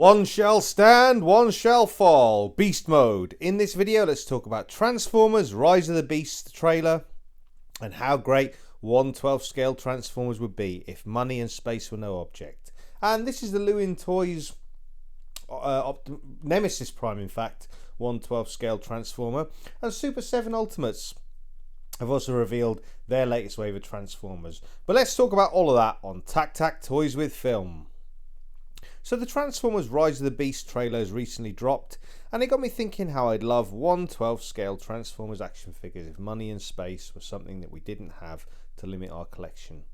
One shall stand, one shall fall. Beast mode. In this video, let's talk about Transformers Rise of the Beast trailer and how great 1/12 scale Transformers would be if money and space were no object. And this is the Lewin Toys Nemesis Prime, in fact, 1/12 scale Transformer. And Super 7 Ultimates have also revealed their latest wave of Transformers. But let's talk about all of that on TAKTAK Toys With Film. So the Transformers Rise of the Beast trailer has recently dropped, and it got me thinking how I'd love 1/12 scale Transformers action figures if money and space were something that we didn't have to limit our collection.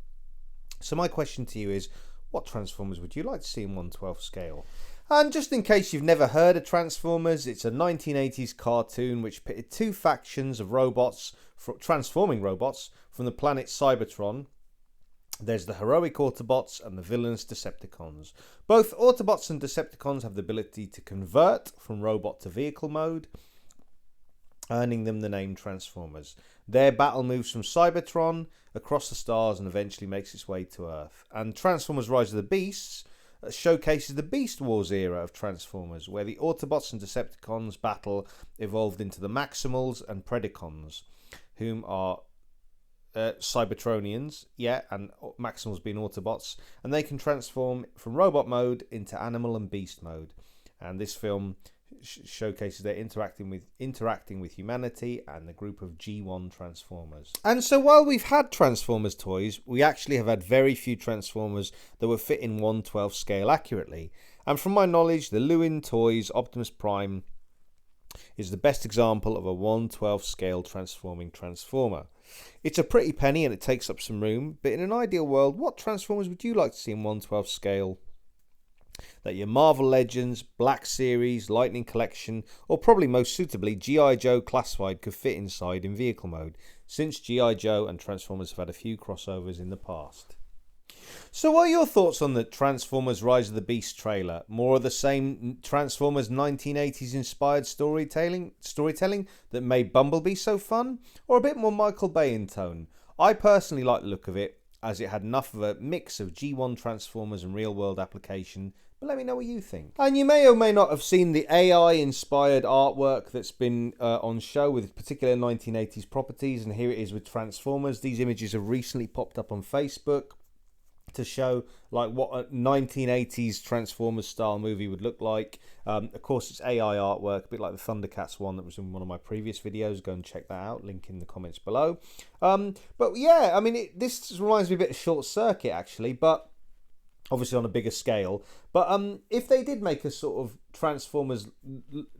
So my question to you is, what Transformers would you like to see in 1/12 scale? And just in case you've never heard of Transformers, it's a 1980s cartoon which pitted two factions of robots, transforming robots, from the planet Cybertron. There's the heroic Autobots and the villainous Decepticons. Both Autobots and Decepticons have the ability to convert from robot to vehicle mode, earning them the name Transformers. Their battle moves from Cybertron across the stars and eventually makes its way to Earth. And Transformers Rise of the Beasts showcases the Beast Wars era of Transformers, where the Autobots and Decepticons battle evolved into the Maximals and Predacons, whom are Cybertronians, and Maximals being Autobots, and they can transform from robot mode into animal and beast mode. And this film showcases their interacting with humanity and the group of G1 Transformers. And so while we've had Transformers toys, we actually have had very few Transformers that would fit in 1/12 scale accurately. And from my knowledge, the Lewin Toys Optimus Prime is the best example of a 1/12 scale transforming Transformer. It's a pretty penny and it takes up some room, but in an ideal world, what Transformers would you like to see in 1/12 scale that your Marvel Legends, Black Series, Lightning Collection, or probably most suitably G.I. Joe Classified could fit inside in vehicle mode, since G.I. Joe and Transformers have had a few crossovers in the past? So what are your thoughts on the Transformers Rise of the Beast trailer? More of the same Transformers 1980s inspired storytelling that made Bumblebee so fun? Or a bit more Michael Bay in tone? I personally like the look of it, as it had enough of a mix of G1 Transformers and real world application, but let me know what you think. And you may or may not have seen the AI inspired artwork that's been on show with particular 1980s properties, and here it is with Transformers. These images have recently popped up on Facebook to show like what a 1980s Transformers style movie would look like. Of course, it's AI artwork, a bit like the Thundercats one that was in one of my previous videos. Go and check that out, link in the comments below. But yeah, I mean, this reminds me a bit of Short Circuit actually, but obviously on a bigger scale. But if they did make a sort of Transformers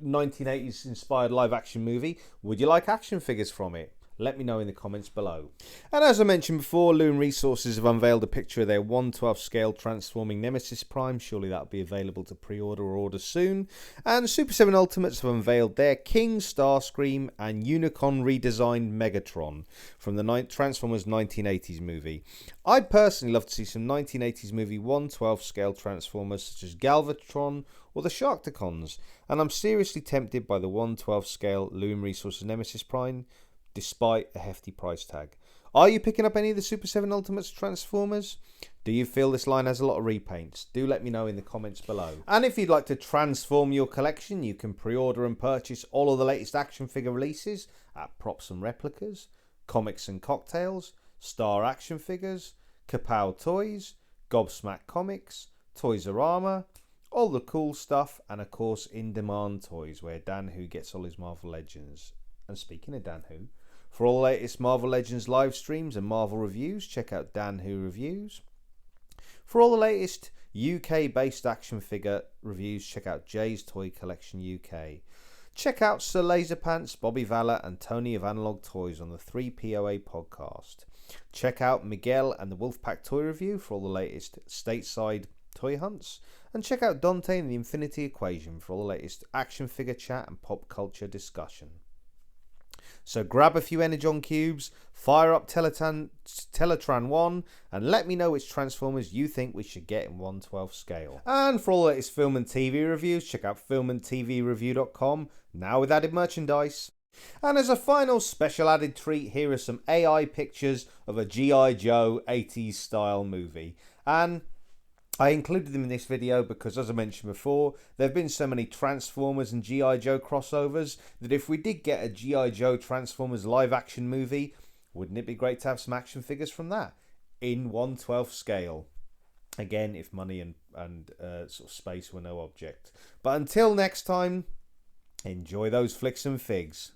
1980s inspired live action movie, would you like action figures from it? Let me know in the comments below. And as I mentioned before, Lewin Resources have unveiled a picture of their 1/12 scale transforming Nemesis Prime. Surely that'll be available to pre-order or order soon. And Super 7 Ultimates have unveiled their King, Starscream and Unicron redesigned Megatron from the Transformers 1980s movie. I'd personally love to see some 1980s movie 1/12 scale Transformers such as Galvatron or the Sharkticons. And I'm seriously tempted by the 1/12 scale Lewin Resources Nemesis Prime, despite a hefty price tag. Are you picking up any of the Super 7 Ultimates Transformers? Do you feel this line has a lot of repaints? Do let me know in the comments below. And if you'd like to transform your collection, you can pre-order and purchase all of the latest action figure releases at Props and Replicas, Comics and Cocktails, Star Action Figures, Kapow Toys, Gobsmack Comics, Toys-R-Ama, all the cool stuff, and of course In Demand Toys, where Dan Who gets all his Marvel Legends. And speaking of Dan Who, for all the latest Marvel Legends live streams and Marvel reviews, check out Dan Who Reviews. For all the latest UK-based action figure reviews, check out Jay's Toy Collection UK. Check out Sir Laserpants, Bobby Valor and Tony of Analog Toys on the 3POA podcast. Check out Miguel and the Wolfpack Toy Review for all the latest stateside toy hunts. And check out Dante and the Infinity Equation for all the latest action figure chat and pop culture discussion. So grab a few Energon cubes, fire up Teletran 1, and let me know which Transformers you think we should get in 1/12 scale. And for all the latest film and TV reviews, check out filmandtvreview.com, now with added merchandise. And as a final special added treat, here are some AI pictures of a G.I. Joe 80s style movie. And I included them in this video because, as I mentioned before, there have been so many Transformers and G.I. Joe crossovers that if we did get a G.I. Joe Transformers live action movie, wouldn't it be great to have some action figures from that in 1/12 scale? Again, if money and sort of space were no object. But until next time, enjoy those flicks and figs.